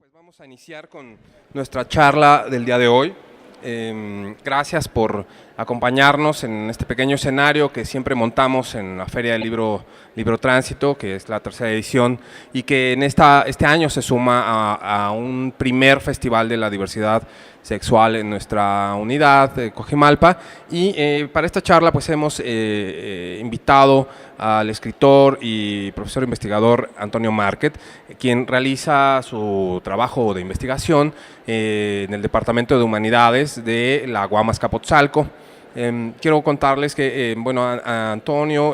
Pues vamos a iniciar con nuestra charla del día de hoy. Gracias por acompañarnos en este pequeño escenario que siempre montamos en la Feria del Libro Tránsito, que es la tercera edición, y que en este año se suma a un primer festival de la diversidad sexual en nuestra unidad de Coajimalpa. Y para esta charla pues hemos invitado al escritor y profesor investigador Antonio Márquez, quien realiza su trabajo de investigación en el Departamento de Humanidades de la UAM Azcapotzalco. Quiero contarles que Antonio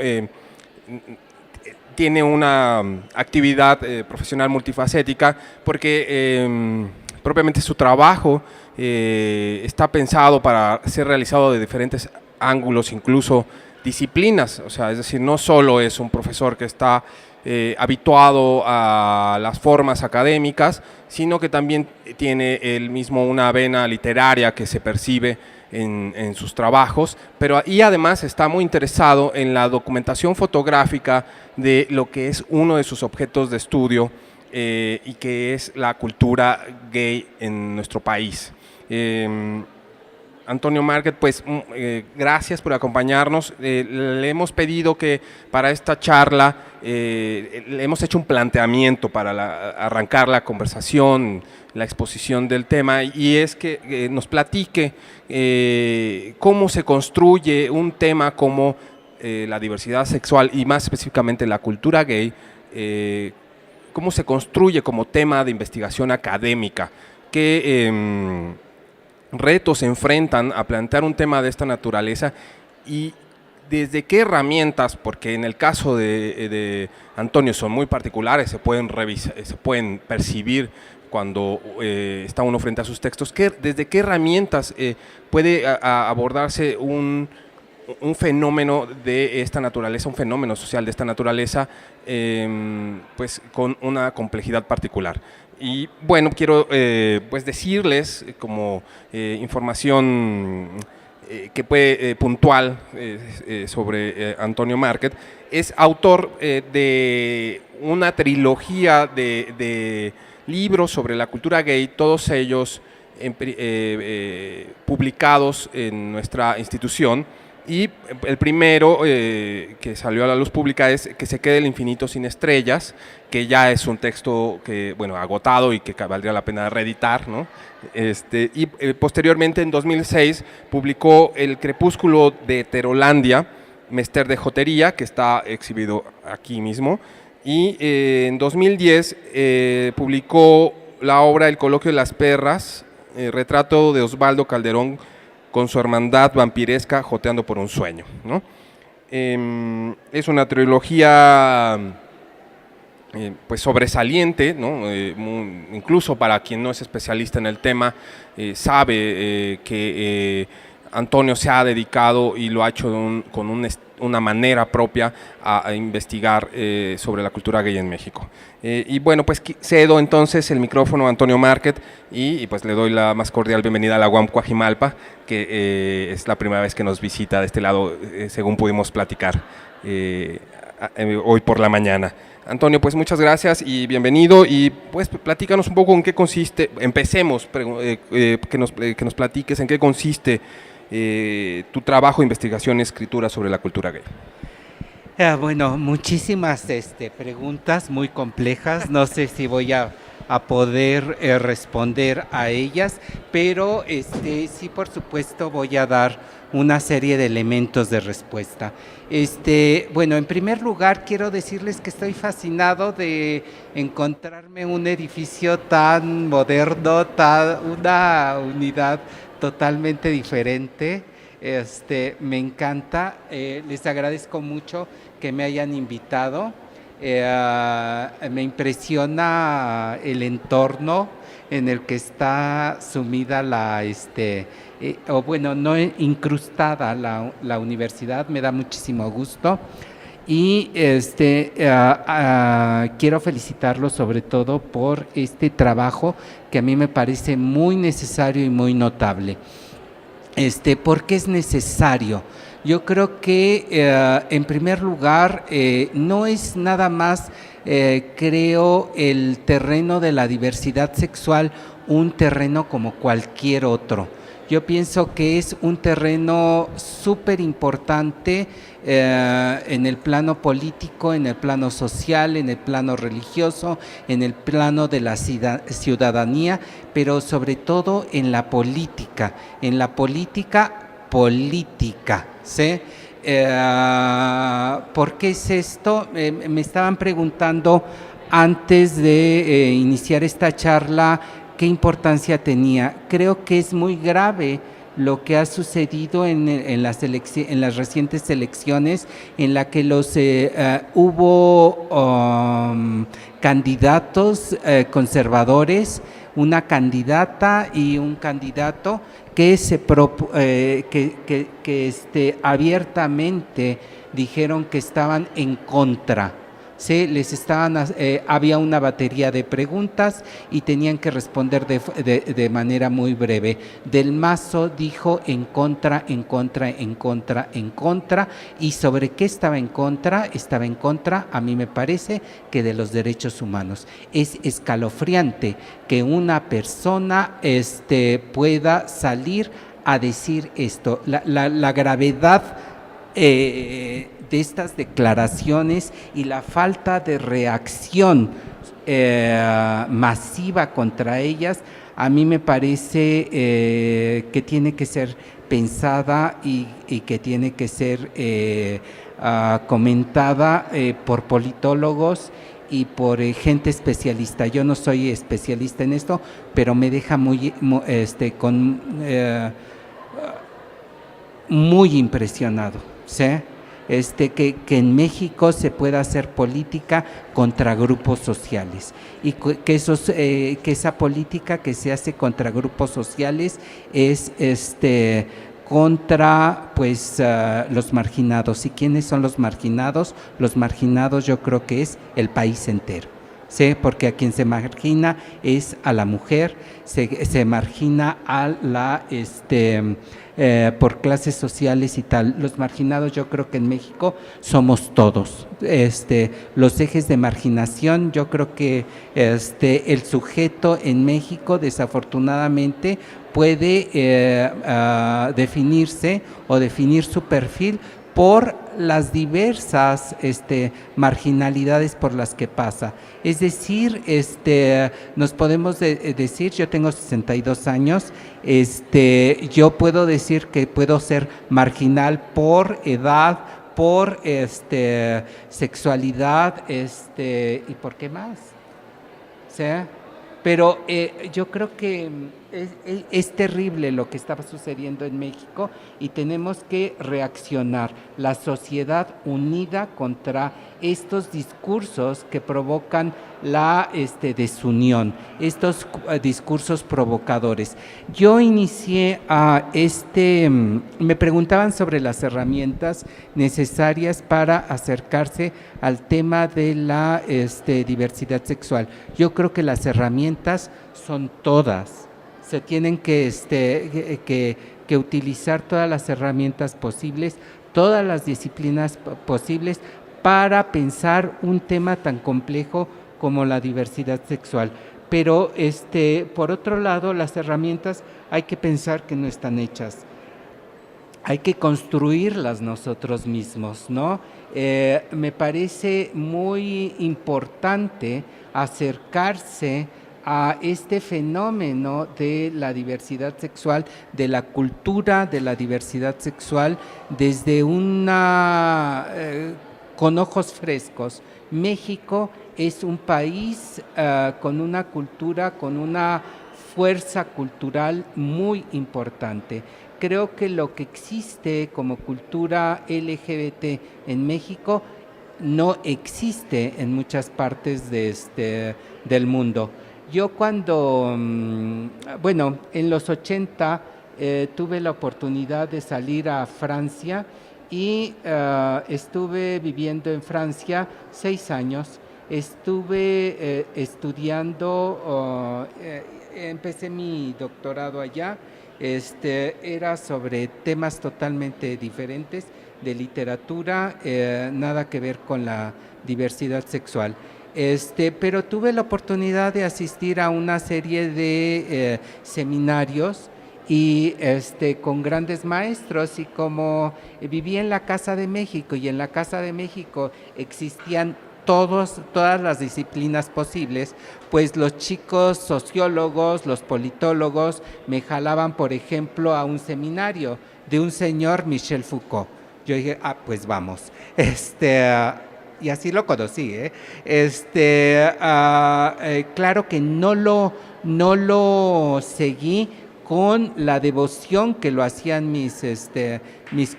tiene una actividad profesional multifacética porque propiamente su trabajo está pensado para ser realizado de diferentes ángulos, incluso disciplinas, o sea, es decir, no solo es un profesor que está habituado a las formas académicas, sino que también tiene él mismo una vena literaria que se percibe en sus trabajos, y además está muy interesado en la documentación fotográfica de lo que es uno de sus objetos de estudio y que es la cultura gay en nuestro país. Antonio Márquez, pues gracias por acompañarnos. Le hemos pedido que para esta charla le hemos hecho un planteamiento para arrancar la conversación, la exposición del tema, y es que nos platique cómo se construye un tema como la diversidad sexual y más específicamente la cultura gay, cómo se construye como tema de investigación académica, qué retos se enfrentan a plantear un tema de esta naturaleza y desde qué herramientas, porque en el caso de Antonio son muy particulares, se pueden percibir cuando está uno frente a sus textos, desde qué herramientas puede abordarse un fenómeno de esta naturaleza, un fenómeno social de esta naturaleza, pues con una complejidad particular. Y bueno, quiero pues decirles como información que puede puntual sobre Antonio Márquez. Es autor de una trilogía de libros sobre la cultura gay, todos ellos publicados en nuestra institución. Y el primero que salió a la luz pública es Que se quede el infinito sin estrellas, que ya es un texto que, bueno, agotado y que valdría la pena reeditar, ¿no? Y posteriormente, en 2006, publicó El crepúsculo de Heterolandia, Mester de Jotería, que está exhibido aquí mismo. Y en 2010 publicó la obra El coloquio de las perras, retrato de Osvaldo Calderón con su hermandad vampiresca joteando por un sueño, ¿no? Es una trilogía pues sobresaliente, ¿no? Incluso para quien no es especialista en el tema, sabe que Antonio se ha dedicado y lo ha hecho con una manera propia a investigar sobre la cultura gay en México. Y bueno, pues cedo entonces el micrófono a Antonio Márquez y pues le doy la más cordial bienvenida a la UAM Coajimalpa, que es la primera vez que nos visita de este lado, según pudimos platicar hoy por la mañana. Antonio, pues muchas gracias y bienvenido, y pues platícanos un poco en qué consiste, empecemos, que nos platiques en qué consiste tu trabajo de investigación y escritura sobre la cultura gay. Bueno, muchísimas preguntas muy complejas, no sé si voy a poder responder a ellas, pero sí, por supuesto, voy a dar una serie de elementos de respuesta. Bueno, en primer lugar, quiero decirles que estoy fascinado de encontrarme un edificio tan moderno, una unidad totalmente diferente. Me encanta, les agradezco mucho que me hayan invitado. Me impresiona el entorno en el que está sumida no incrustada la universidad. Me da muchísimo gusto y quiero felicitarlos sobre todo por este trabajo que a mí me parece muy necesario y muy notable. ¿Por qué es necesario? Yo creo que en primer lugar no es nada más Creo el terreno de la diversidad sexual un terreno como cualquier otro. Yo pienso que es un terreno súper importante en el plano político, en el plano social, en el plano religioso, en el plano de la ciudadanía, pero sobre todo en la política, política, ¿sí? ¿Por qué es esto? Me estaban preguntando antes de iniciar esta charla qué importancia tenía. Creo que es muy grave lo que ha sucedido en las recientes elecciones, en la que hubo candidatos conservadores, una candidata y un candidato que abiertamente dijeron que estaban en contra. Sí, había una batería de preguntas y tenían que responder de manera muy breve. Del Mazo dijo en contra, en contra, en contra, en contra. ¿Y sobre qué estaba en contra? Estaba en contra, a mí me parece, que de los derechos humanos. Es escalofriante que una persona pueda salir a decir esto. La gravedad de estas declaraciones y la falta de reacción masiva contra ellas, a mí me parece que tiene que ser pensada y que tiene que ser comentada por politólogos y por gente especialista. Yo no soy especialista en esto, pero me deja muy impresionado, ¿sí? Que en México se pueda hacer política contra grupos sociales y que esa política que se hace contra grupos sociales es contra los marginados. ¿Y quiénes son los marginados? Los marginados yo creo que es el país entero. Sí, porque a quien se margina es a la mujer, se margina a por clases sociales y tal. Los marginados yo creo que en México somos todos. Los ejes de marginación, yo creo que el sujeto en México desafortunadamente puede definirse o definir su perfil por las diversas marginalidades por las que pasa. Es decir, nos podemos decir, yo tengo 62 años, yo puedo decir que puedo ser marginal por edad, por sexualidad, ¿y por qué más? ¿Sí? Pero yo creo que es terrible lo que está sucediendo en México y tenemos que reaccionar. La sociedad unida contra estos discursos que provocan la desunión, estos discursos provocadores. Yo inicié me preguntaban sobre las herramientas necesarias para acercarse al tema de la diversidad sexual. Yo creo que las herramientas son todas. Se tienen que utilizar todas las herramientas posibles, todas las disciplinas posibles para pensar un tema tan complejo como la diversidad sexual. Pero por otro lado, las herramientas hay que pensar que no están hechas. Hay que construirlas nosotros mismos, ¿no? Me parece muy importante acercarse a este fenómeno de la diversidad sexual, de la cultura de la diversidad sexual, desde con ojos frescos. México es un país con una cultura, con una fuerza cultural muy importante. Creo que lo que existe como cultura LGBT en México no existe en muchas partes del mundo. Yo en los 80 tuve la oportunidad de salir a Francia y estuve viviendo en Francia 6 años. Estuve estudiando, empecé mi doctorado allá, era sobre temas totalmente diferentes de literatura, nada que ver con la diversidad sexual. Pero tuve la oportunidad de asistir a una serie de seminarios y con grandes maestros, y como viví en la Casa de México y en la Casa de México existían todas las disciplinas posibles, pues los chicos sociólogos, los politólogos me jalaban, por ejemplo, a un seminario de un señor Michel Foucault. Yo dije, pues vamos. Y así lo conocí, ¿eh? Claro que no lo seguí con la devoción que lo hacían mis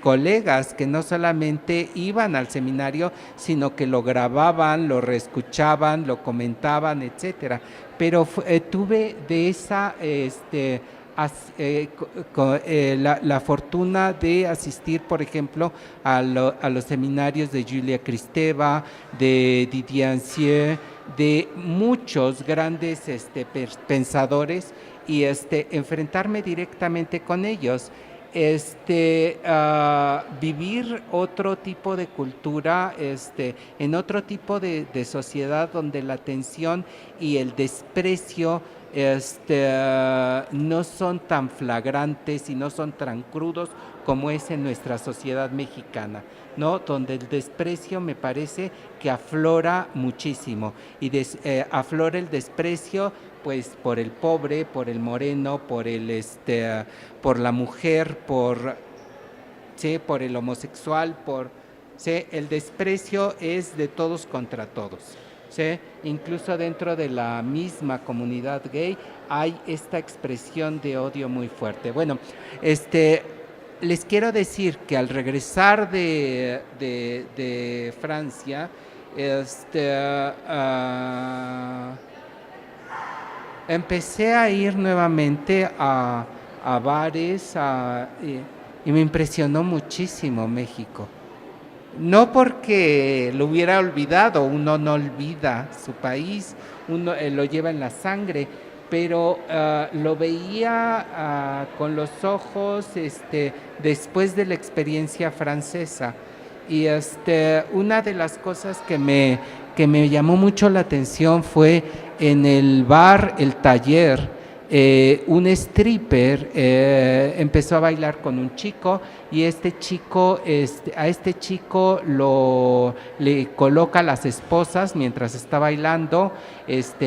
colegas, que no solamente iban al seminario, sino que lo grababan, lo reescuchaban, lo comentaban, etcétera. Pero tuve de esa la fortuna de asistir, por ejemplo, a los seminarios de Julia Kristeva, de Didier Ancieux, de muchos grandes pensadores, y enfrentarme directamente con ellos, vivir otro tipo de cultura, en otro tipo de sociedad donde la tensión y el desprecio no son tan flagrantes y no son tan crudos como es en nuestra sociedad mexicana, ¿no? Donde el desprecio me parece que aflora muchísimo, y aflora el desprecio pues por el pobre, por el moreno, por la mujer, por el homosexual, el desprecio es de todos contra todos. ¿Sí? Incluso dentro de la misma comunidad gay hay esta expresión de odio muy fuerte. Bueno, les quiero decir que al regresar de Francia, empecé a ir nuevamente a bares y me impresionó muchísimo México. No porque lo hubiera olvidado, uno no olvida su país, uno lo lleva en la sangre, pero lo veía con los ojos después de la experiencia francesa. Y una de las cosas que me llamó mucho la atención fue en el bar El Taller. Un stripper empezó a bailar con un chico, y a este chico le coloca las esposas mientras está bailando,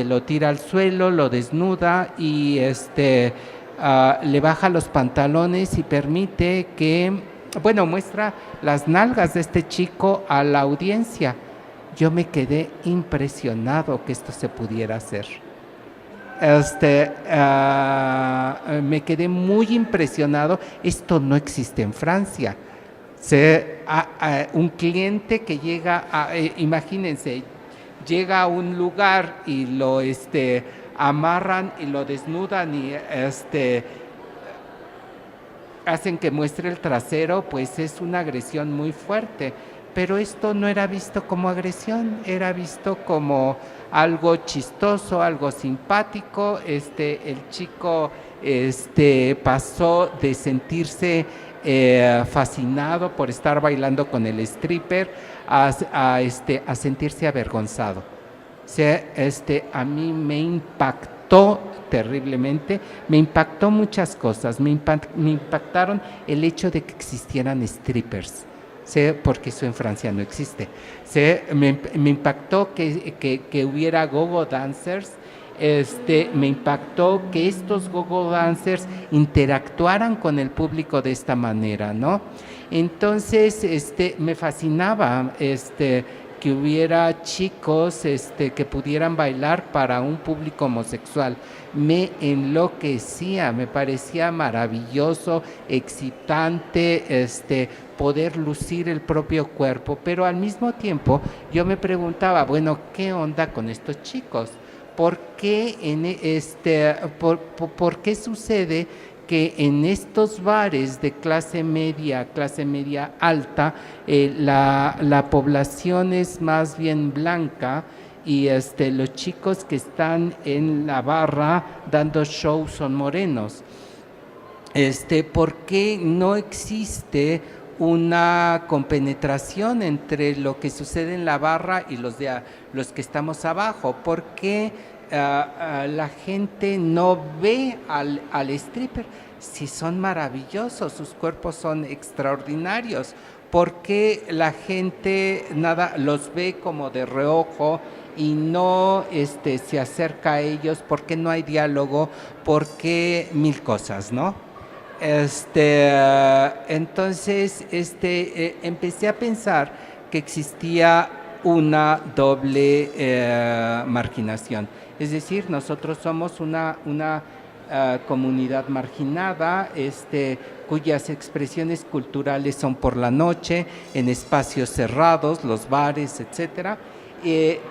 lo tira al suelo, lo desnuda y le baja los pantalones y permite que, muestra las nalgas de este chico a la audiencia. Yo me quedé impresionado que esto se pudiera hacer. Me quedé muy impresionado. Esto no existe en Francia. Un cliente que llega imagínense, llega a un lugar y lo amarran y lo desnudan y hacen que muestre el trasero, pues es una agresión muy fuerte. Pero esto no era visto como agresión, era visto como algo chistoso, algo simpático. El chico pasó de sentirse fascinado por estar bailando con el stripper a sentirse avergonzado. O sea, a mí me impactó terriblemente, me impactó muchas cosas, me impactaron el hecho de que existieran strippers. Porque eso en Francia no existe. Me impactó que hubiera go-go dancers. Me impactó que estos go-go dancers interactuaran con el público de esta manera, ¿no? Entonces, me fascinaba que hubiera chicos que pudieran bailar para un público homosexual. Me enloquecía, me parecía maravilloso, excitante, poder lucir el propio cuerpo, pero al mismo tiempo yo me preguntaba, ¿qué onda con estos chicos? ¿Por qué sucede que en estos bares de clase media alta, la población es más bien blanca, y los chicos que están en la barra dando show son morenos? ¿Por qué no existe una compenetración entre lo que sucede en la barra y los que estamos abajo, porque la gente no ve al stripper, si son maravillosos, sus cuerpos son extraordinarios, porque la gente nada los ve como de reojo y no se acerca a ellos, porque no hay diálogo, porque mil cosas, ¿no? Entonces empecé a pensar que existía una doble marginación. Es decir, nosotros somos una comunidad marginada, cuyas expresiones culturales son por la noche, en espacios cerrados, los bares, etcétera.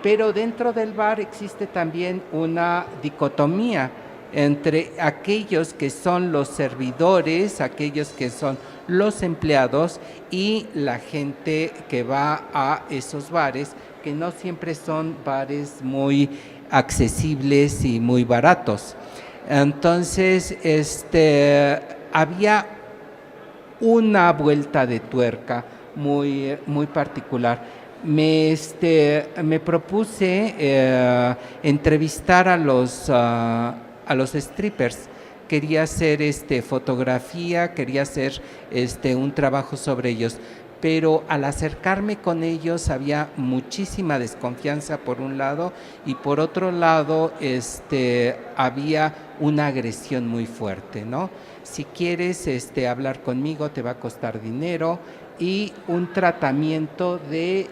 Pero dentro del bar existe también una dicotomía entre aquellos que son los servidores, aquellos que son los empleados y la gente que va a esos bares, que no siempre son bares muy accesibles y muy baratos. Entonces, había una vuelta de tuerca muy, muy particular. Me propuse entrevistar a los strippers. Quería hacer fotografía, quería hacer un trabajo sobre ellos, pero al acercarme con ellos había muchísima desconfianza por un lado, y por otro lado había una agresión muy fuerte, ¿no? Si quieres hablar conmigo te va a costar dinero, y un tratamiento de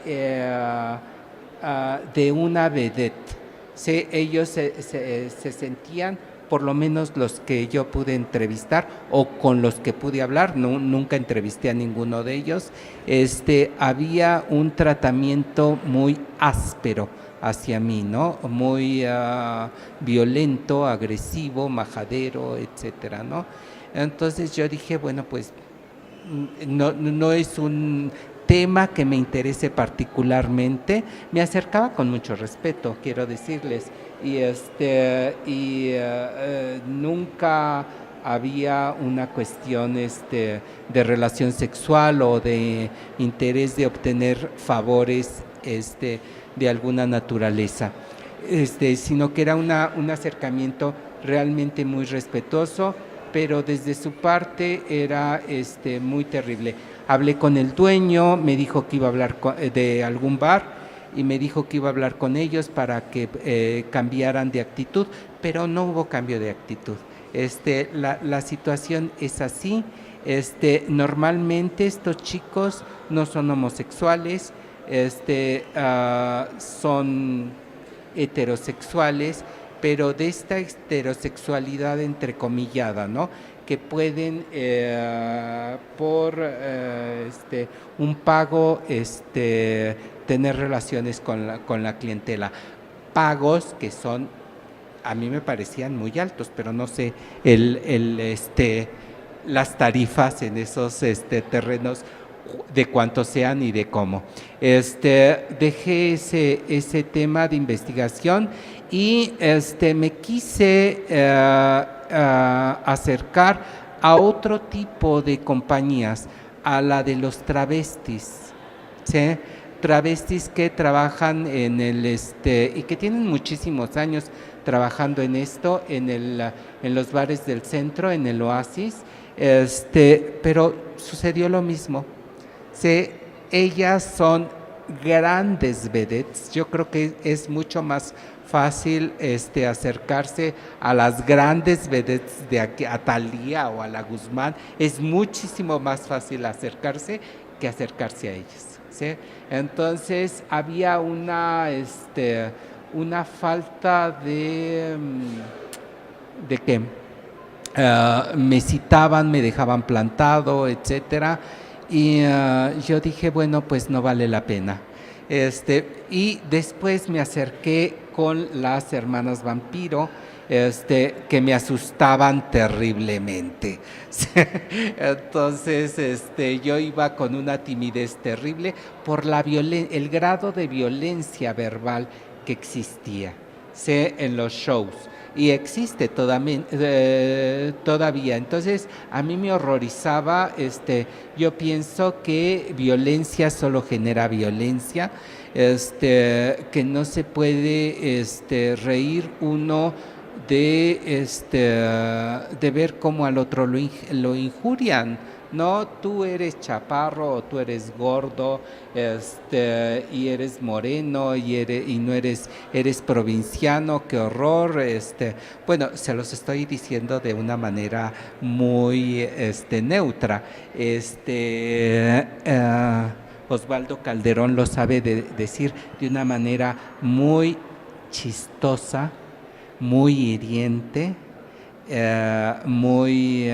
una vedette. Sí, ellos se sentían, por lo menos los que yo pude entrevistar o con los que pude hablar, nunca entrevisté a ninguno de ellos, había un tratamiento muy áspero hacia mí, ¿no? Muy violento, agresivo, majadero, etcétera, ¿no? Entonces yo dije, bueno, pues no es un tema que me interese particularmente. Me acercaba con mucho respeto, quiero decirles, y nunca había una cuestión de relación sexual o de interés de obtener favores de alguna naturaleza, sino que era un acercamiento realmente muy respetuoso, pero desde su parte era muy terrible. Hablé con el dueño, me dijo que iba a hablar de algún bar, y me dijo que iba a hablar con ellos para que cambiaran de actitud, pero no hubo cambio de actitud. La situación es así. Normalmente estos chicos no son homosexuales, son heterosexuales, pero de esta heterosexualidad entrecomillada, ¿no? Que pueden por un pago tener relaciones con la clientela, pagos que son, a mí me parecían muy altos, pero no sé las tarifas en esos terrenos de cuánto sean y de cómo. Dejé ese tema de investigación y me quise acercar a otro tipo de compañías, a la de los travestis, ¿sí? Travestis que trabajan en y que tienen muchísimos años trabajando en esto, en los bares del centro, en el Oasis, pero sucedió lo mismo. Sí, ellas son grandes vedettes. Yo creo que es mucho más fácil acercarse a las grandes vedettes de aquí, a Thalía o a la Guzmán. Es muchísimo más fácil acercarse que acercarse a ellas, ¿sí? Entonces había una falta de que me citaban, me dejaban plantado, etcétera, y yo dije, bueno, pues no vale la pena. Y después me acerqué con las hermanas Vampiro, que me asustaban terriblemente. Entonces, yo iba con una timidez terrible por el grado de violencia verbal que existía, ¿sí? En los shows. y existe todavía. Entonces, a mí me horrorizaba, yo pienso que violencia solo genera violencia, que no se puede reír uno de ver cómo al otro lo injurian. No, tú eres chaparro o tú eres gordo, y eres moreno y no eres provinciano, qué horror. Bueno, se los estoy diciendo de una manera muy neutra. Osvaldo Calderón lo sabe decir de una manera muy chistosa, muy hiriente, muy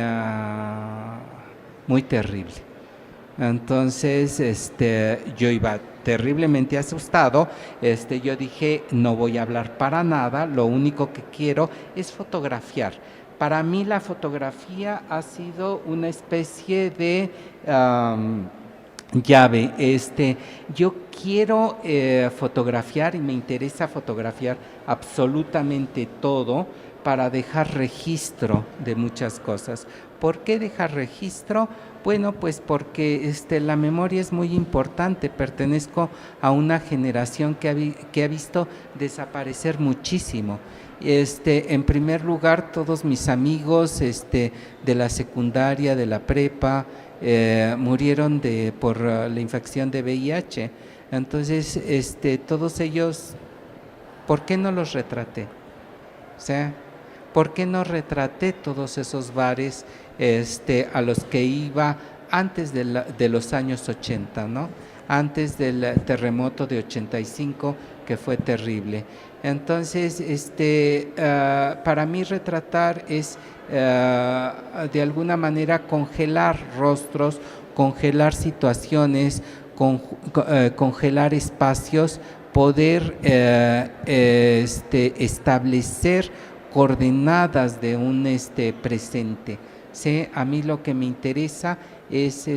terrible. Entonces, yo iba terriblemente asustado. Yo dije, no voy a hablar para nada, lo único que quiero es fotografiar. Para mí la fotografía ha sido una especie de llave. Yo quiero fotografiar y me interesa fotografiar absolutamente todo para dejar registro de muchas cosas. ¿Por qué dejar registro? Bueno, pues porque la memoria es muy importante. Pertenezco a una generación que ha visto desaparecer muchísimo. En primer lugar, todos mis amigos de la secundaria, de la prepa, murieron por la infección de VIH. Entonces, todos ellos, ¿por qué no los retraté? O sea, ¿por qué no retraté todos esos bares a los que iba antes de los años 80, ¿no? Antes del terremoto de 85, que fue terrible. Entonces, para mí retratar es de alguna manera congelar rostros, congelar situaciones, congelar espacios, poder establecer coordenadas de un presente. ¿Sí? A mí lo que me interesa es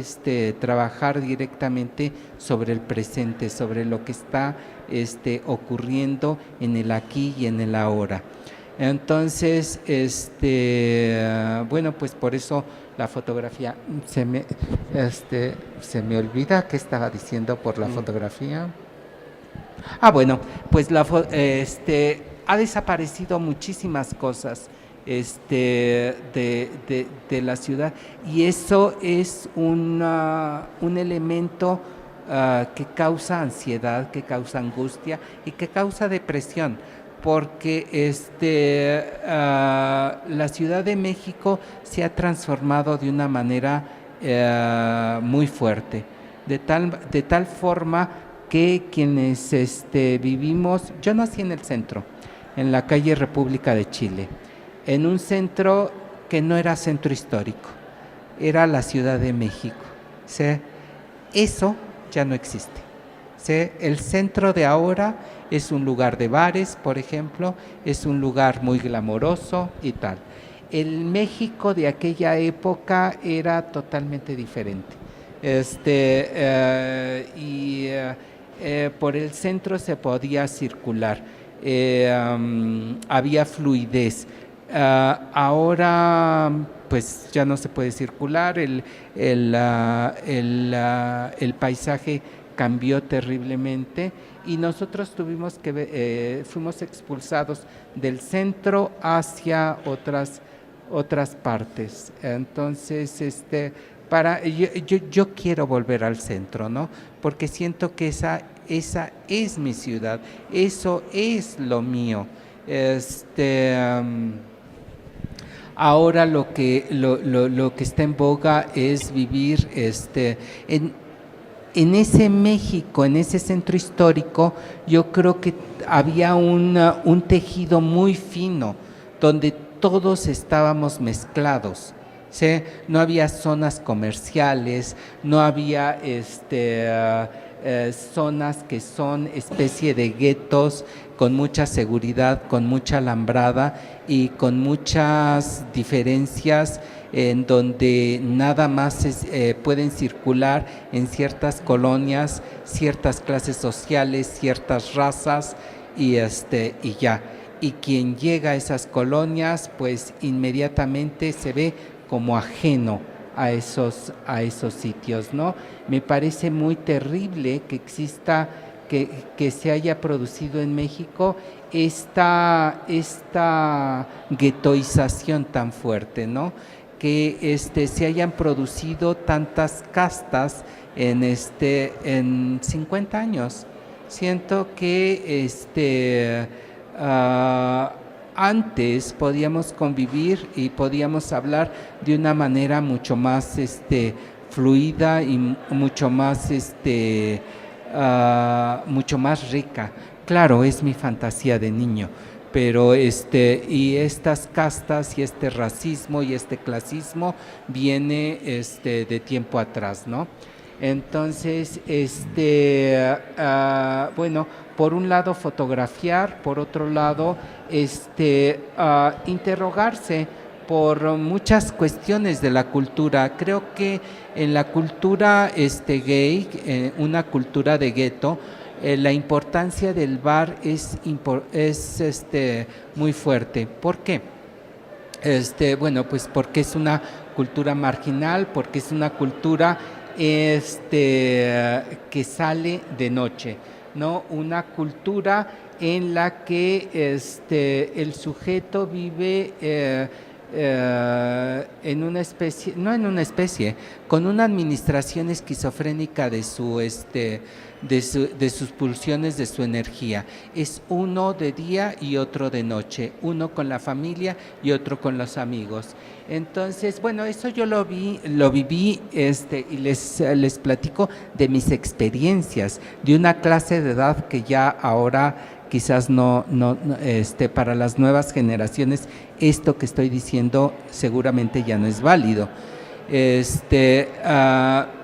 trabajar directamente sobre el presente, sobre lo que está ocurriendo en el aquí y en el ahora. Entonces, bueno, pues por eso la fotografía se me olvida qué estaba diciendo por la fotografía. Bueno, pues ha desaparecido muchísimas cosas de la ciudad, y eso es un elemento que causa ansiedad, que causa angustia y que causa depresión, porque la Ciudad de México se ha transformado de una manera muy fuerte, de tal forma que quienes vivimos, yo nací en el centro, en la calle República de Chile, en un centro que no era centro histórico, era la Ciudad de México. ¿Sí? Eso ya no existe. ¿Sí? El centro de ahora es un lugar de bares, por ejemplo, es un lugar muy glamoroso y tal. El México de aquella época era totalmente diferente. Por el centro se podía circular, había fluidez. Ahora pues ya no se puede circular, el paisaje cambió terriblemente y nosotros fuimos expulsados del centro hacia otras partes. Entonces, yo quiero volver al centro, ¿no? Porque siento que esa es mi ciudad, eso es lo mío. Ahora lo que está en boga es vivir en ese México, en ese centro histórico. Yo creo que había un tejido muy fino donde todos estábamos mezclados. ¿Sí? No había zonas comerciales, no había zonas que son especie de guetos con mucha seguridad, con mucha alambrada y con muchas diferencias, en donde nada más pueden circular en ciertas colonias, ciertas clases sociales, ciertas razas y ya. y quien llega a esas colonias pues inmediatamente se ve como ajeno a esos sitios, ¿no? Me parece muy terrible que exista, que se haya producido en México esta guetoización tan fuerte, ¿no? Que se hayan producido tantas castas en 50 años. Siento que antes podíamos convivir y podíamos hablar de una manera mucho más fluida y mucho más rica. Claro, es mi fantasía de niño, pero y estas castas y este racismo y este clasismo viene de tiempo atrás, ¿no? Entonces, bueno, por un lado fotografiar, por otro lado, interrogarse por muchas cuestiones de la cultura. Creo que en la cultura gay, una cultura de gueto, la importancia del bar es muy fuerte. ¿Por qué? Bueno, pues porque es una cultura marginal, porque es una cultura que sale de noche, ¿no? Una cultura en la que el sujeto vive en una especie, no en una especie, con una administración esquizofrénica de sus pulsiones, de su energía. Es uno de día y otro de noche, uno con la familia y otro con los amigos. Entonces, bueno, eso yo lo viví y les platico de mis experiencias, de una clase de edad que ya ahora quizás no para las nuevas generaciones esto que estoy diciendo seguramente ya no es válido.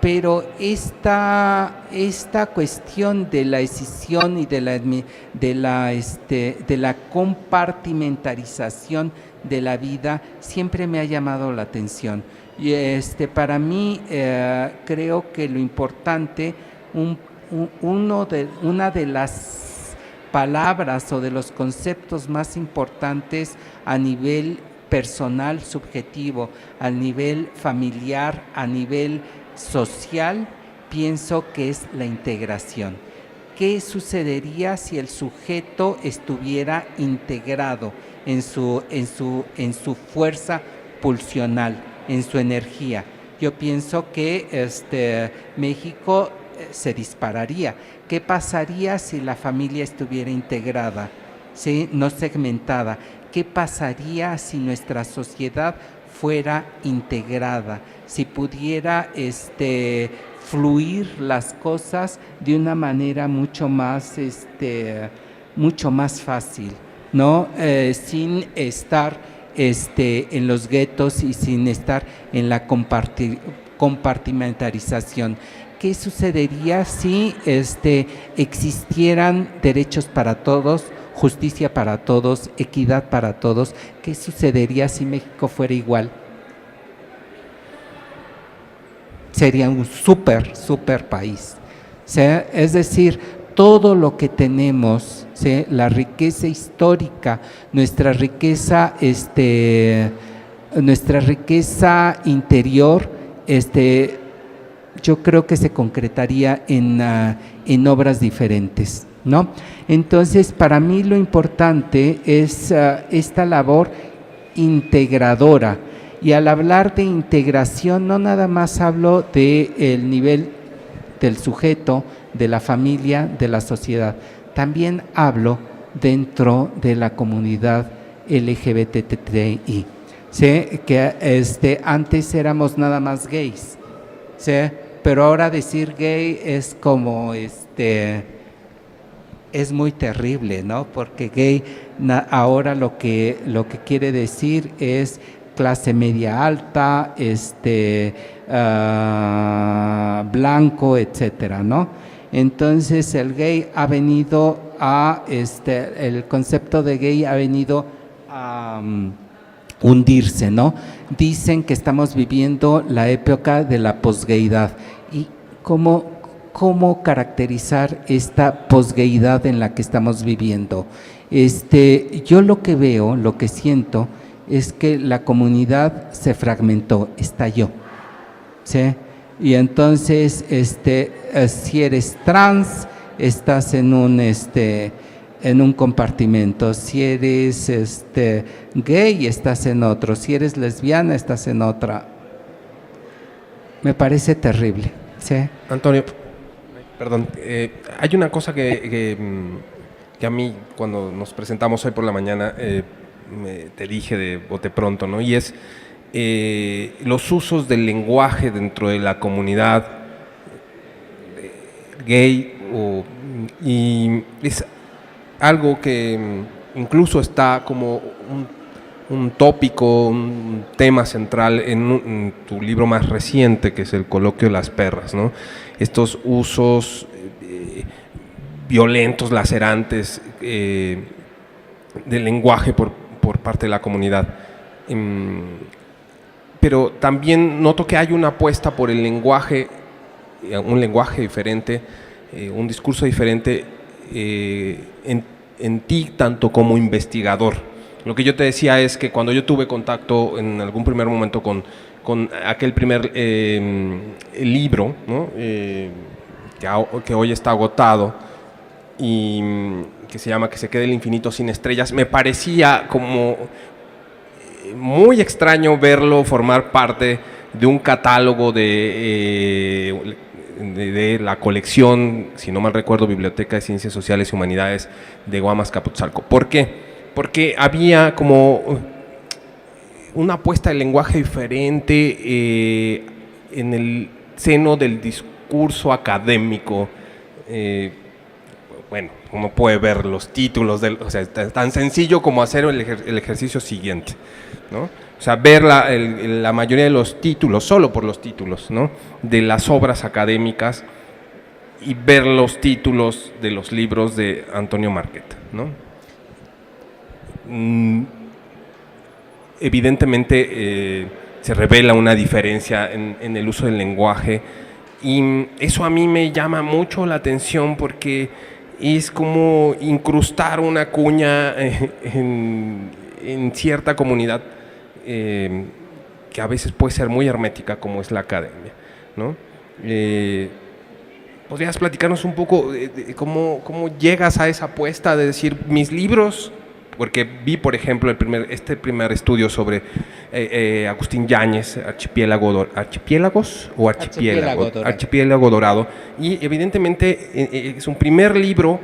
Pero esta cuestión de la escisión y de la compartimentalización de la vida siempre me ha llamado la atención. Y para mí creo que lo importante, una de las palabras o de los conceptos más importantes a nivel personal, subjetivo, a nivel familiar, a nivel social, pienso que es la integración. ¿Qué sucedería si el sujeto estuviera integrado en su fuerza pulsional, en su energía? Yo pienso que México se dispararía. ¿Qué pasaría si la familia estuviera integrada, ¿sí? No segmentada? ¿Qué pasaría si nuestra sociedad fuera integrada? Si pudiera fluir las cosas de una manera mucho más fácil, ¿no? Sin estar en los guetos y sin estar en la compartimentalización. ¿Qué sucedería si existieran derechos para todos, justicia para todos, equidad para todos? ¿Qué sucedería si México fuera igual? Sería un súper país. ¿Sí? Es decir, todo lo que tenemos, ¿sí? La riqueza histórica, nuestra riqueza interior, yo creo que se concretaría en obras diferentes, ¿no? Entonces, para mí lo importante es esta labor integradora. Y al hablar de integración, no nada más hablo del nivel del sujeto, de la familia, de la sociedad. También hablo dentro de la comunidad LGBTI, ¿sí? Que antes éramos nada más gays, ¿sí? Pero ahora decir gay es como es muy terrible, ¿no? Porque gay ahora lo que quiere decir es clase media alta, blanco, etcétera, ¿no? Entonces el gay ha venido el concepto de gay ha venido a hundirse, ¿no? Dicen que estamos viviendo la época de la posgaydad. ¿Y cómo cómo caracterizar esta posgayidad en la que estamos viviendo. Yo lo que veo, lo que siento, es que la comunidad se fragmentó, estalló, ¿sí? Y entonces, si eres trans, estás en un compartimento; si eres gay, estás en otro; si eres lesbiana, estás en otra. Me parece terrible, ¿sí? Antonio, perdón, hay una cosa que a mí, cuando nos presentamos hoy por la mañana, te dije de bote pronto, ¿no? Y es los usos del lenguaje dentro de la comunidad gay, y es algo que incluso está como un tópico, un tema central en tu libro más reciente, que es El coloquio de las perras, ¿no? Estos usos violentos, lacerantes del lenguaje por parte de la comunidad. Pero también noto que hay una apuesta por el lenguaje, un lenguaje diferente, un discurso diferente en ti, tanto como investigador. Lo que yo te decía es que cuando yo tuve contacto en algún primer momento con aquel primer libro, ¿no? Que hoy está agotado, y que se llama Que se quede el infinito sin estrellas, me parecía como muy extraño verlo formar parte de un catálogo de la colección, si no mal recuerdo, Biblioteca de Ciencias Sociales y Humanidades de Guamas, Capotzalco. ¿Por qué? Porque había como una apuesta de lenguaje diferente en el seno del discurso académico. Bueno, uno puede ver los títulos, o sea, es tan sencillo como hacer el ejercicio siguiente, ¿no? O sea, ver la mayoría de los títulos, solo por los títulos, ¿no?, de las obras académicas, y ver los títulos de los libros de Antonio Marquet, ¿no? Evidentemente se revela una diferencia en el uso del lenguaje, y eso a mí me llama mucho la atención, porque es como incrustar una cuña en cierta comunidad que a veces puede ser muy hermética, como es la academia, ¿no? ¿Podrías platicarnos un poco de cómo llegas a esa apuesta de decir mis libros? Porque vi, por ejemplo, este primer estudio sobre Agustín Yáñez, Archipiélago Dorado, y evidentemente es un primer libro,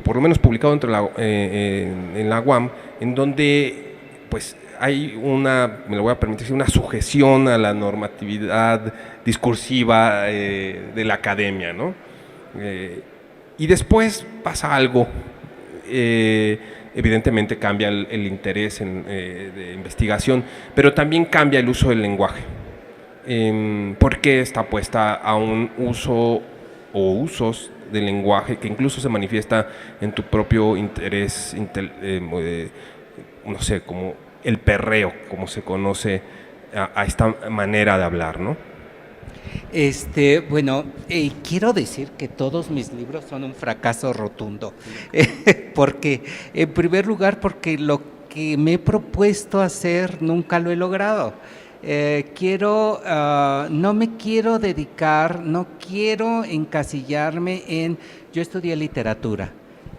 por lo menos publicado en la UAM, en donde pues hay me lo voy a permitir, una sujeción a la normatividad discursiva de la academia, ¿no? Y después pasa algo. Evidentemente cambia el interés de investigación, pero también cambia el uso del lenguaje. ¿Por qué está puesta a un uso o usos del lenguaje que incluso se manifiesta en tu propio interés, no sé, como el perreo, como se conoce a esta manera de hablar, ¿no? Bueno, quiero decir que todos mis libros son un fracaso rotundo, porque, en primer lugar, porque lo que me he propuesto hacer nunca lo he logrado. No me quiero dedicar, no quiero encasillarme en, yo estudié literatura.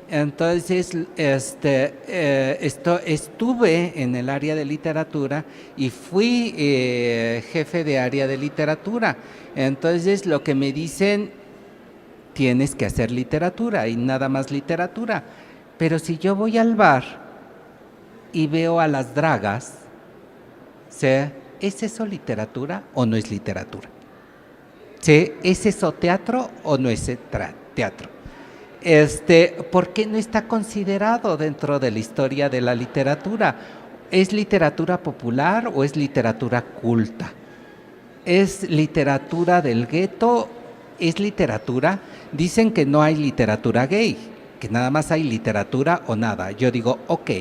Entonces, estuve en el área de literatura y fui jefe de área de literatura. Entonces, lo que me dicen, tienes que hacer literatura y nada más literatura. Pero si yo voy al bar y veo a las dragas, ¿es eso literatura o no es literatura? ¿Es eso teatro o no es teatro? ¿Por qué no está considerado dentro de la historia de la literatura? ¿Es literatura popular o es literatura culta? ¿Es literatura del gueto? ¿Es literatura? Dicen que no hay literatura gay, que nada más hay literatura o nada. Yo digo, ok,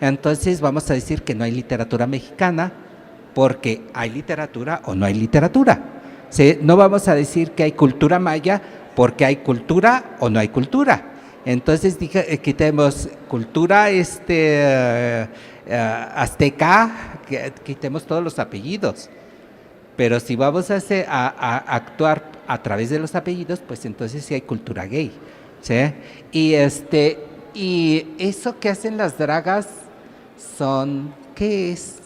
entonces vamos a decir que no hay literatura mexicana, porque hay literatura o no hay literatura. ¿sí? No vamos a decir que hay cultura maya porque hay cultura o no hay cultura. Entonces quitemos cultura azteca, quitemos todos los apellidos. Pero si vamos a actuar a través de los apellidos, pues entonces sí hay cultura gay, ¿sí? Y eso que hacen las dragas son, ¿qué es?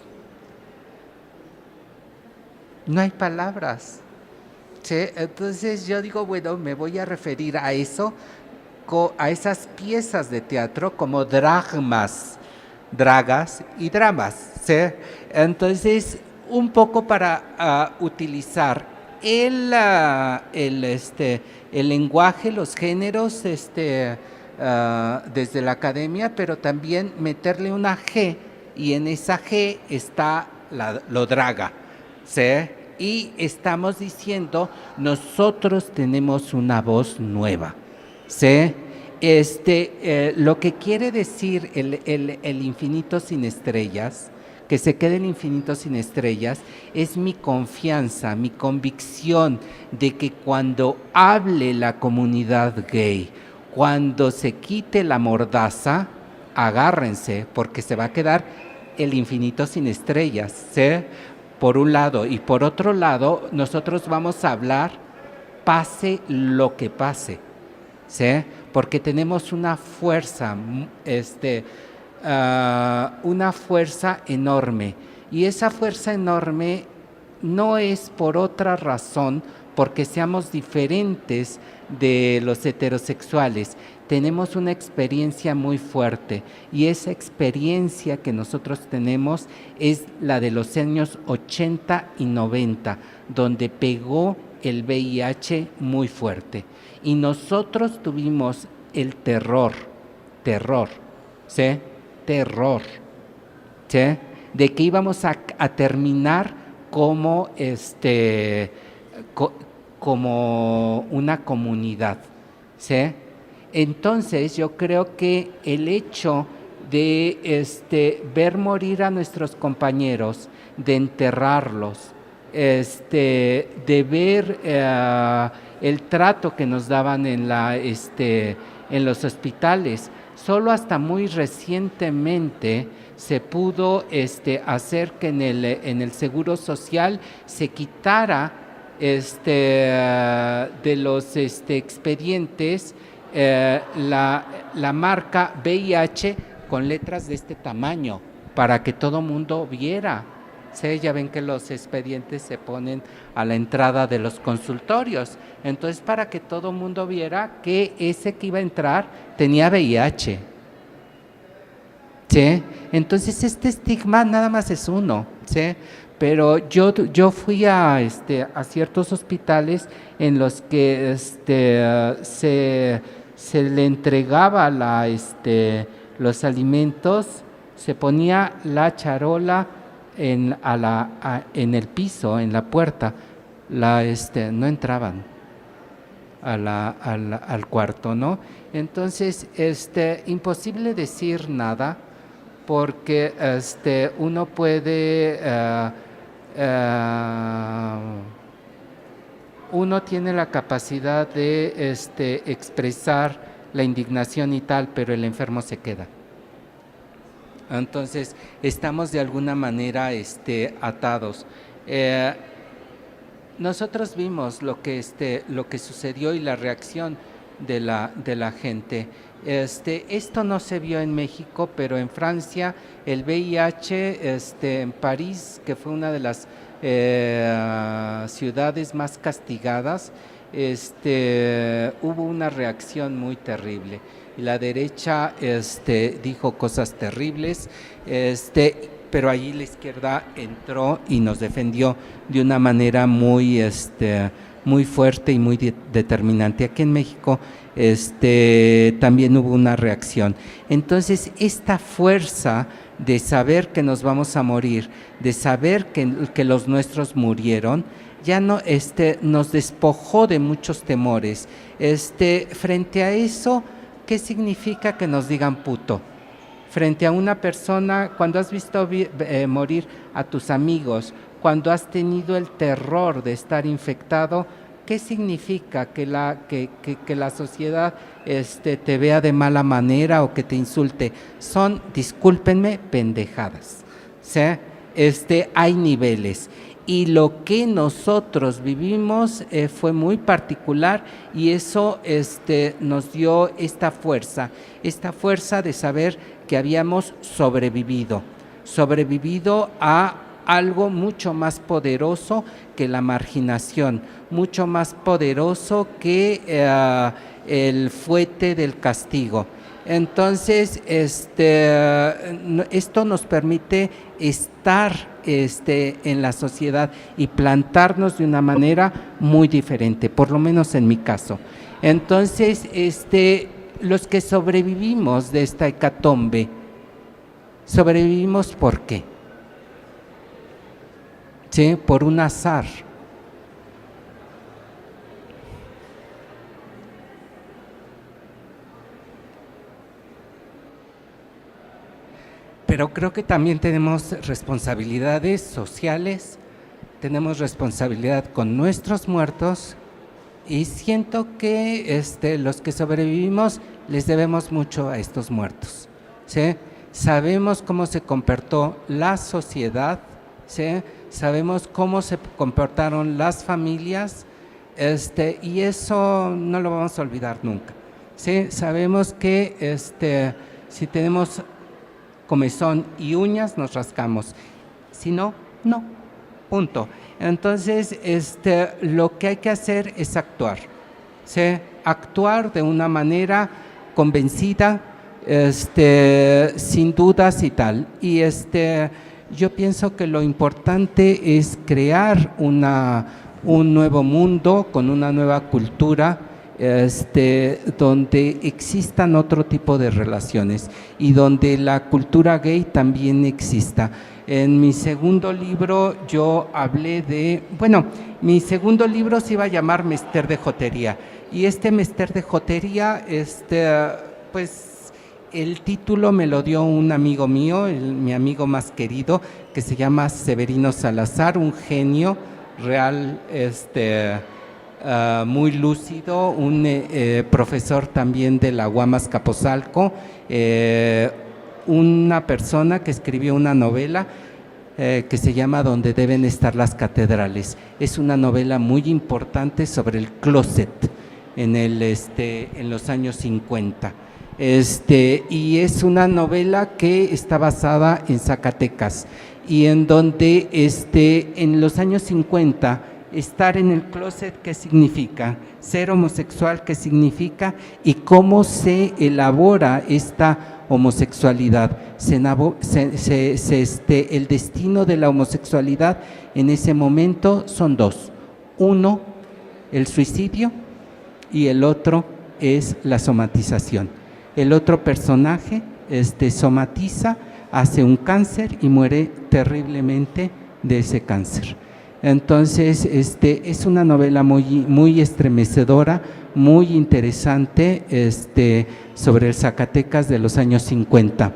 No hay palabras, ¿sí? Entonces yo digo, bueno, me voy a referir a eso, a esas piezas de teatro como dragas y dramas, ¿sí? Entonces, un poco para utilizar el lenguaje, los géneros, desde la academia, pero también meterle una G, y en esa G está lo draga, ¿sí? Y estamos diciendo, nosotros tenemos una voz nueva, ¿sí? Lo que quiere decir el infinito sin estrellas, que se quede el infinito sin estrellas, es mi confianza, mi convicción de que cuando hable la comunidad gay, cuando se quite la mordaza, agárrense, porque se va a quedar el infinito sin estrellas, ¿sí? Por un lado, y por otro lado, nosotros vamos a hablar pase lo que pase, ¿sí? Porque tenemos una fuerza, una fuerza enorme, y esa fuerza enorme no es por otra razón porque seamos diferentes de los heterosexuales. Tenemos una experiencia muy fuerte, y esa experiencia que nosotros tenemos es la de los años 80 y 90, donde pegó el VIH muy fuerte, y nosotros tuvimos el terror, ¿sí? Terror, ¿sí? De que íbamos a terminar como como una comunidad, ¿sí? Entonces yo creo que el hecho de ver morir a nuestros compañeros, de enterrarlos, de ver el trato que nos daban en los hospitales. Solo hasta muy recientemente se pudo hacer que en el Seguro Social se quitara de los expedientes la marca VIH con letras de este tamaño, para que todo mundo viera. ¿Sí? Ya ven que los expedientes se ponen a la entrada de los consultorios. Entonces, para que todo mundo viera que ese que iba a entrar tenía VIH. ¿Sí? Entonces, este estigma nada más es uno, ¿sí? Pero yo fui a ciertos hospitales en los que se le entregaba los alimentos, se ponía la charola en el piso, en la puerta, no entraban al cuarto, ¿no? Entonces, imposible decir nada, porque uno puede, uno tiene la capacidad de expresar la indignación y tal, pero el enfermo se queda. Entonces, estamos de alguna manera atados. Nosotros vimos lo que sucedió y la reacción de la gente. Esto no se vio en México, pero en Francia el VIH, en París, que fue una de las ciudades más castigadas, hubo una reacción muy terrible. Y la derecha dijo cosas terribles, pero allí la izquierda entró y nos defendió de una manera muy fuerte y muy determinante. Aquí en México también hubo una reacción. Entonces, esta fuerza de saber que nos vamos a morir, de saber que los nuestros murieron, ya no nos despojó de muchos temores. Frente a eso, ¿qué significa que nos digan puto? frente a una persona, cuando has visto morir a tus amigos, cuando has tenido el terror de estar infectado, ¿qué significa que la sociedad te vea de mala manera o que te insulte? Son, discúlpenme, pendejadas. ¿Sí? Hay niveles. Y lo que nosotros vivimos fue muy particular y eso nos dio esta fuerza de saber que habíamos sobrevivido a algo mucho más poderoso que la marginación, mucho más poderoso que el fuete del castigo. Entonces, esto nos permite estar en la sociedad y plantarnos de una manera muy diferente, por lo menos en mi caso. Entonces, los que sobrevivimos de esta hecatombe, ¿sobrevivimos por qué? ¿Sí? Por un azar. Pero creo que también tenemos responsabilidades sociales, tenemos responsabilidad con nuestros muertos y siento que los que sobrevivimos les debemos mucho a estos muertos, ¿sí? Sabemos cómo se comportó la sociedad, ¿sí? Sabemos cómo se comportaron las familias, y eso no lo vamos a olvidar nunca, ¿sí? Sabemos que si tenemos comezón y uñas nos rascamos, si no, no, punto. Entonces, lo que hay que hacer es actuar, ¿sí? Actuar de una manera convencida, sin dudas y tal. Y yo pienso que lo importante es crear un nuevo mundo con una nueva cultura, donde existan otro tipo de relaciones y donde la cultura gay también exista. En mi segundo libro yo hablé mi segundo libro se iba a llamar Mester de Jotería, y Mester de Jotería, pues el título me lo dio un amigo mío, mi amigo más querido, que se llama Severino Salazar, un genio real, muy lúcido, un profesor también de la UAM Azcapotzalco, una persona que escribió una novela que se llama Donde deben estar las catedrales. Es una novela muy importante sobre el closet en los años 50. Y es una novela que está basada en Zacatecas y en donde en los años 50 estar en el closet, ¿qué significa? Ser homosexual, ¿qué significa? Y cómo se elabora esta homosexualidad. El destino de la homosexualidad en ese momento son dos. Uno, el suicidio, y el otro es la somatización. El otro personaje somatiza, hace un cáncer y muere terriblemente de ese cáncer. Entonces, es una novela muy estremecedora, muy interesante, sobre el Zacatecas de los años 50.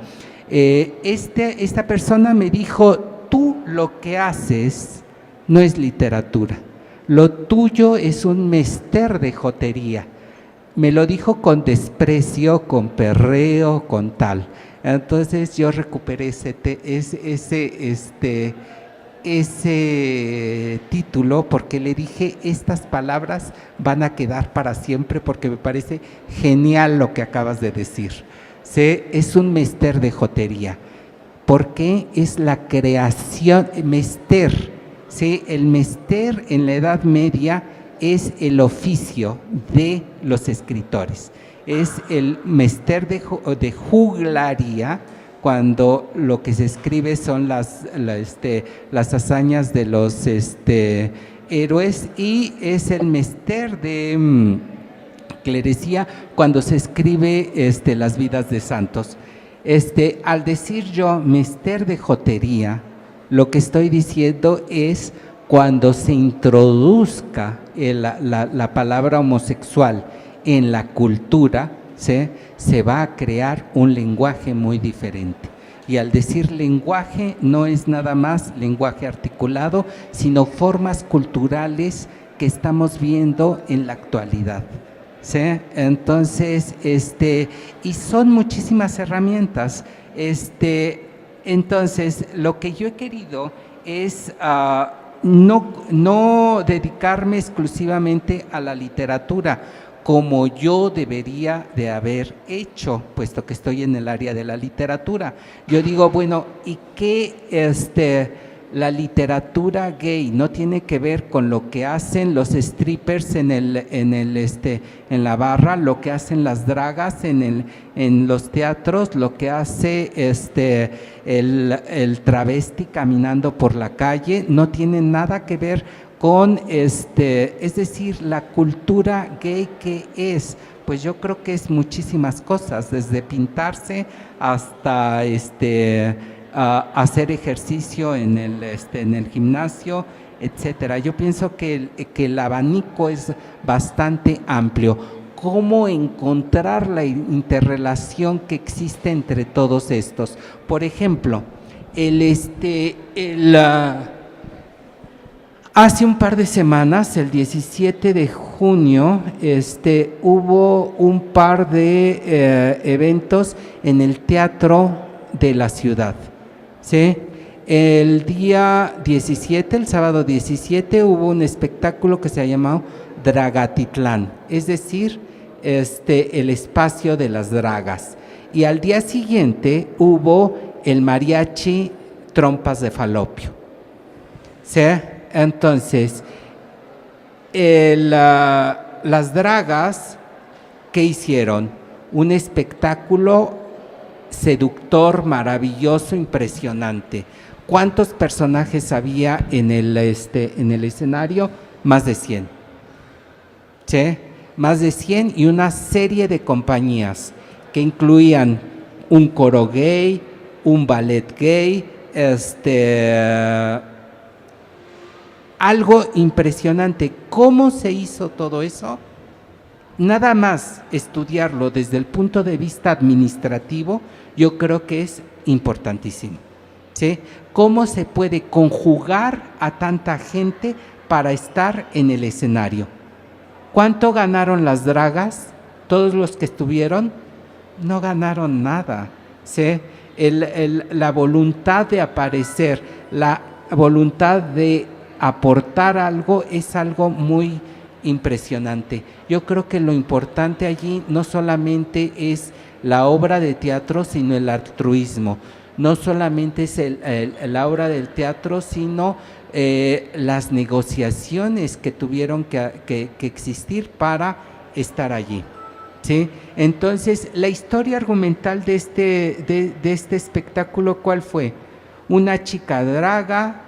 Esta persona me dijo: tú lo que haces no es literatura, lo tuyo es un mester de jotería. Me lo dijo con desprecio, con perreo, con tal. Entonces yo recuperé ese título porque le dije: estas palabras van a quedar para siempre porque me parece genial lo que acabas de decir. ¿Sí? Es un mester de jotería, porque es la creación, mester, ¿sí? El mester en la Edad Media es el oficio de los escritores, es el mester de juglaría, cuando lo que se escribe son las hazañas de los héroes, y es el mester de clerecía cuando se escribe las vidas de santos. Al decir yo mester de jotería, lo que estoy diciendo es cuando se introduzca la palabra homosexual en la cultura, ¿sí? Se va a crear un lenguaje muy diferente. Y al decir lenguaje, no es nada más lenguaje articulado, sino formas culturales que estamos viendo en la actualidad, ¿sí? Entonces, y son muchísimas herramientas. Entonces, lo que yo he querido es no dedicarme exclusivamente a la literatura, como yo debería de haber hecho, puesto que estoy en el área de la literatura. Yo digo, bueno, ¿y qué la literatura gay no tiene que ver con lo que hacen los strippers en la barra, lo que hacen las dragas en los teatros, lo que hace el travesti caminando por la calle? No tiene nada que ver con es decir, la cultura gay que es, pues yo creo que es muchísimas cosas, desde pintarse hasta hacer ejercicio en el gimnasio, etcétera. Yo pienso que el abanico es bastante amplio. ¿Cómo encontrar la interrelación que existe entre todos estos? Por ejemplo, hace un par de semanas, el 17 de junio, hubo un par de eventos en el Teatro de la Ciudad, ¿sí? El día 17, el sábado 17, hubo un espectáculo que se ha llamado Dragatitlán, es decir, el espacio de las dragas. Y al día siguiente hubo el mariachi Trompas de Falopio, ¿sí? Entonces, las dragas, ¿qué hicieron? Un espectáculo seductor, maravilloso, impresionante. ¿Cuántos personajes había en el escenario? Más de 100. ¿Sí? Más de 100 y una serie de compañías que incluían un coro gay, un ballet gay, algo impresionante. ¿Cómo se hizo todo eso? Nada más estudiarlo desde el punto de vista administrativo, yo creo que es importantísimo, ¿sí? ¿Cómo se puede conjugar a tanta gente para estar en el escenario? ¿Cuánto ganaron las dragas? Todos los que estuvieron no ganaron nada, ¿sí? La voluntad de aparecer, la voluntad de aportar algo es algo muy impresionante. Yo creo que lo importante allí no solamente es la obra de teatro, sino el altruismo. No solamente es la obra del teatro, sino las negociaciones que tuvieron que existir para estar allí, ¿sí? Entonces, la historia argumental de este espectáculo, ¿cuál fue? Una chica draga,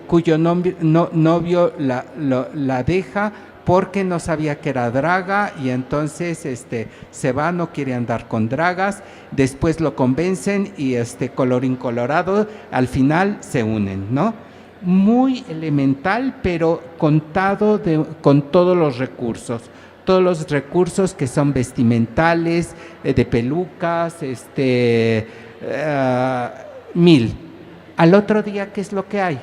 cuyo novio la deja porque no sabía que era draga, y entonces se va, no quiere andar con dragas, después lo convencen y colorín colorado, al final se unen, ¿no? Muy elemental, pero contado con todos los recursos que son vestimentales, de pelucas, mil. Al otro día, ¿qué es lo que hay?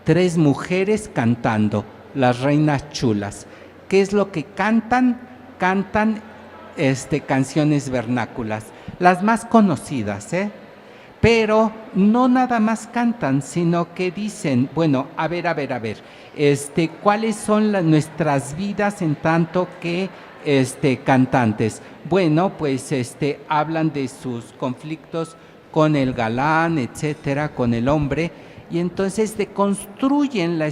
3 mujeres cantando, las reinas chulas. ¿Qué es lo que cantan? Cantan canciones vernáculas, las más conocidas, ¿eh? Pero no nada más cantan, sino que dicen, bueno, a ver, ¿cuáles son nuestras vidas en tanto que cantantes? Bueno, pues hablan de sus conflictos con el galán, etcétera, con el hombre, y entonces deconstruyen la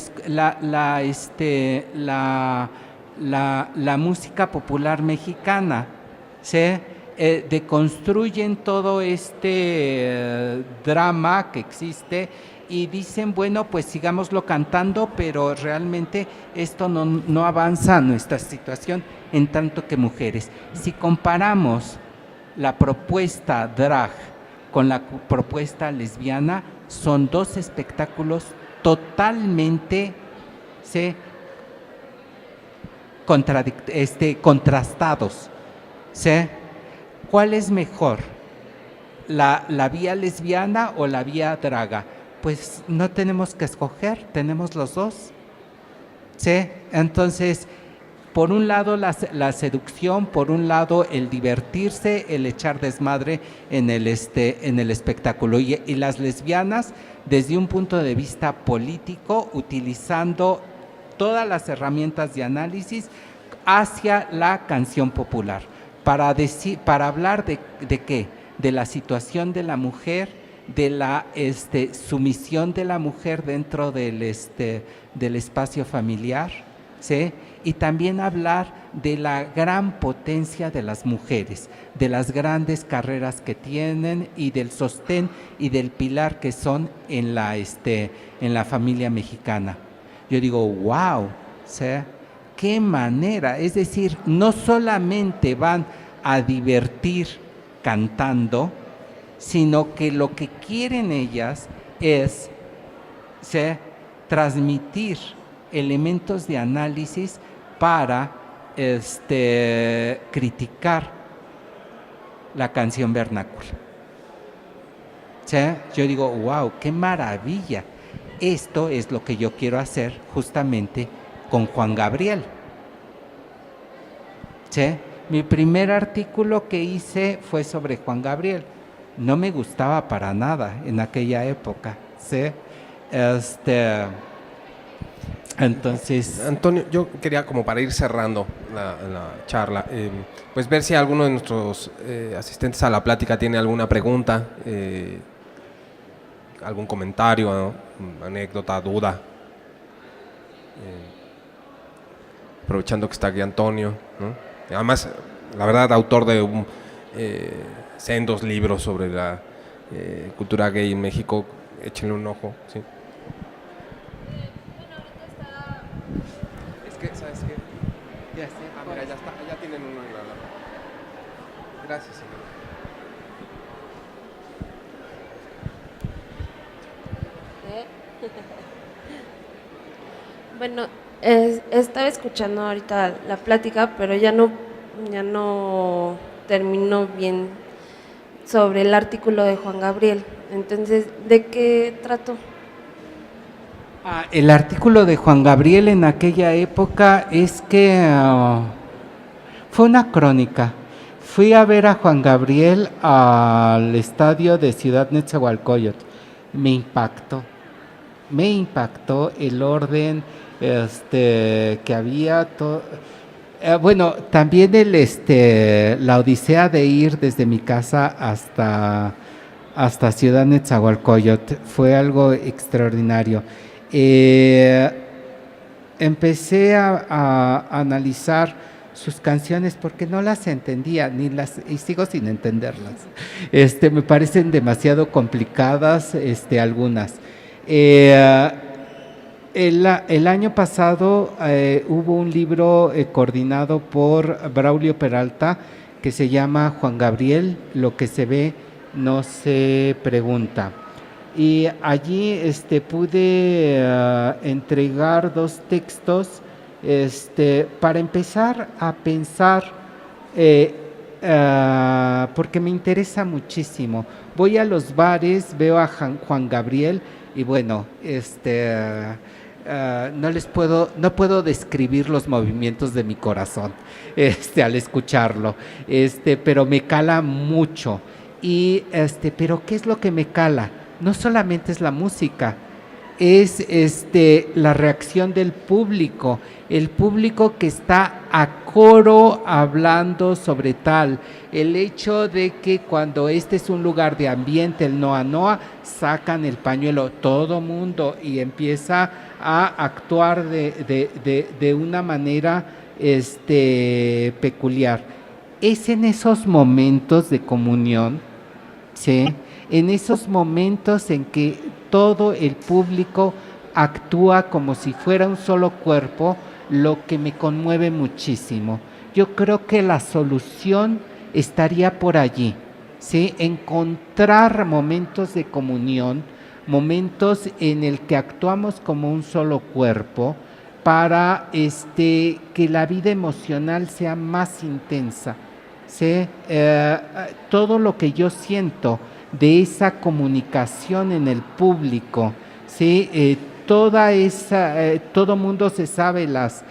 música popular mexicana, ¿sí? Deconstruyen todo drama que existe y dicen, bueno, pues sigámoslo cantando, pero realmente esto no avanza a nuestra situación en tanto que mujeres. Si comparamos la propuesta drag con la propuesta lesbiana, son 2 espectáculos totalmente, ¿sí?, contrastados. ¿Sí? ¿Cuál es mejor? ¿La vía lesbiana o la vía draga? Pues no tenemos que escoger, tenemos los dos. ¿Sí? Entonces, por un lado la seducción, por un lado el divertirse, el echar desmadre en el espectáculo. Y las lesbianas, desde un punto de vista político, utilizando todas las herramientas de análisis hacia la canción popular, para hablar de ¿qué? De la situación de la mujer, de la sumisión de la mujer dentro del espacio familiar, ¿sí? Y también hablar de la gran potencia de las mujeres, de las grandes carreras que tienen y del sostén y del pilar que son en la familia mexicana. Yo digo, wow, ¿sí? Qué manera, es decir, no solamente van a divertir cantando, sino que lo que quieren ellas es, ¿sí?, transmitir elementos de análisis para criticar la canción vernácula. ¿Sí? Yo digo, wow, qué maravilla. Esto es lo que yo quiero hacer justamente con Juan Gabriel. ¿Sí? Mi primer artículo que hice fue sobre Juan Gabriel. No me gustaba para nada en aquella época. ¿Sí? Entonces, Antonio, yo quería, como para ir cerrando la charla, pues ver si alguno de nuestros asistentes a la plática tiene alguna pregunta, algún comentario, ¿no?, anécdota, duda. Aprovechando que está aquí Antonio, ¿no? Además, la verdad, autor de sendos libros sobre la cultura gay en México. Échenle un ojo, ¿sí? ¿Sabes qué? ya sé, Mira, ya está, ya tienen uno en la lámpara. Gracias, señor. Bueno, estaba escuchando ahorita la plática, pero ya no terminó bien sobre el artículo de Juan Gabriel. Entonces, ¿de qué trató? El artículo de Juan Gabriel en aquella época es que fue una crónica. Fui a ver a Juan Gabriel al estadio de Ciudad Nezahualcóyotl. Me impactó el orden que había. Bueno, también la odisea de ir desde mi casa hasta Ciudad Nezahualcóyotl fue algo extraordinario. Empecé a analizar sus canciones porque no las entendía y sigo sin entenderlas. Me parecen demasiado complicadas, algunas. El año pasado hubo un libro coordinado por Braulio Peralta que se llama Juan Gabriel, lo que se ve no se pregunta. Y allí pude entregar 2 textos para empezar a pensar, porque me interesa muchísimo. Voy a los bares, veo a Juan Gabriel y bueno, no puedo describir los movimientos de mi corazón al escucharlo, pero me cala mucho. Y pero ¿qué es lo que me cala? No solamente es la música, es la reacción del público, el público que está a coro hablando sobre tal, el hecho de que cuando es un lugar de ambiente, el Noa Noa, sacan el pañuelo todo mundo y empieza a actuar de una manera peculiar. Es en esos momentos de comunión, ¿sí?, en esos momentos en que todo el público actúa como si fuera un solo cuerpo, lo que me conmueve muchísimo. Yo creo que la solución estaría por allí, ¿sí?, encontrar momentos de comunión, momentos en el que actuamos como un solo cuerpo, para que la vida emocional sea más intensa. ¿Sí? Todo lo que yo siento de esa comunicación en el público, ¿sí? Todo mundo se sabe las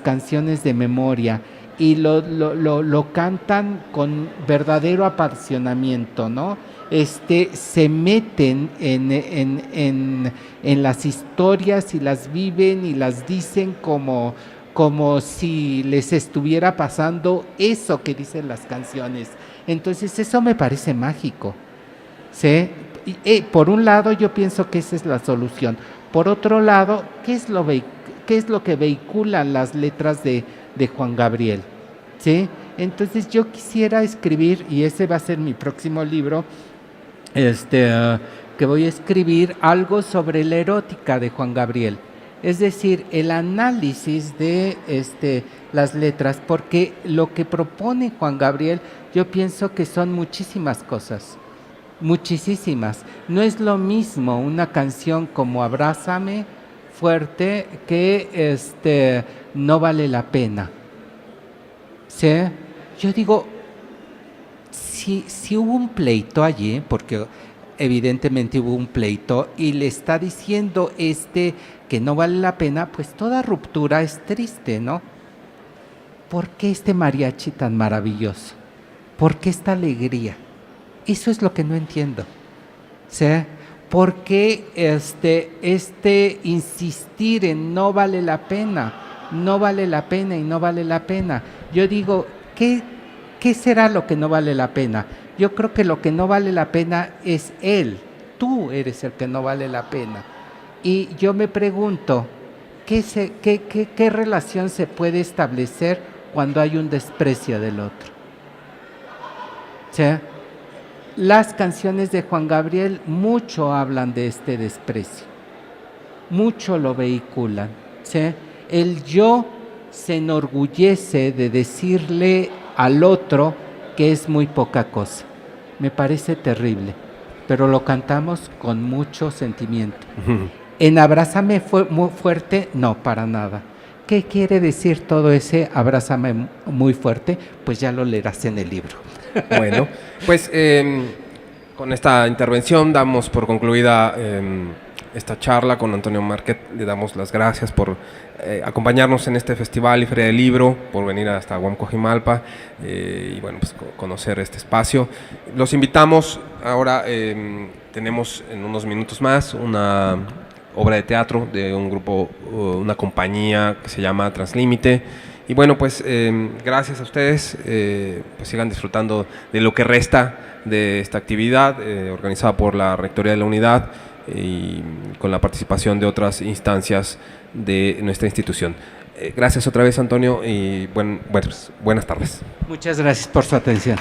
canciones de memoria y lo cantan con verdadero apasionamiento, ¿no? Se meten en las historias y las viven y las dicen como si les estuviera pasando eso que dicen las canciones. Entonces eso me parece mágico, ¿sí? Por un lado yo pienso que esa es la solución. Por otro lado, ¿qué es lo que vehiculan las letras de Juan Gabriel? ¿Sí? Entonces yo quisiera escribir, y ese va a ser mi próximo libro, que voy a escribir algo sobre la erótica de Juan Gabriel. Es decir, el análisis de las letras, porque lo que propone Juan Gabriel, yo pienso que son muchísimas cosas, muchísimas. No es lo mismo una canción como Abrázame fuerte que No vale la pena. ¿Sí? Yo digo, si hubo un pleito allí, porque evidentemente hubo un pleito y le está diciendo que no vale la pena, pues toda ruptura es triste, ¿no? ¿Por qué este mariachi tan maravilloso? ¿Por qué esta alegría? Eso es lo que no entiendo, ¿sí? ¿Por qué insistir en no vale la pena y no vale la pena? Yo digo, ¿qué será lo que no vale la pena? Yo creo que lo que no vale la pena es él. Tú eres el que no vale la pena. Y yo me pregunto, ¿qué relación se puede establecer cuando hay un desprecio del otro? ¿Sí? Las canciones de Juan Gabriel mucho hablan de este desprecio, mucho lo vehiculan, ¿sí? El yo se enorgullece de decirle al otro que es muy poca cosa. Me parece terrible, pero lo cantamos con mucho sentimiento. En Abrázame muy fuerte, no, para nada. ¿Qué quiere decir todo ese Abrázame muy fuerte? Pues ya lo leerás en el libro. Bueno, pues con esta intervención damos por concluida esta charla con Antonio Marquet. Le damos las gracias por acompañarnos en este festival y Feria del Libro, por venir hasta Huamcojimalpa y bueno, pues conocer este espacio. Los invitamos, ahora tenemos en unos minutos más una obra de teatro de un grupo, una compañía que se llama Translímite. Y bueno, pues gracias a ustedes, pues sigan disfrutando de lo que resta de esta actividad organizada por la Rectoría de la Unidad y con la participación de otras instancias de nuestra institución. Gracias otra vez, Antonio, y pues, buenas tardes. Muchas gracias por su atención.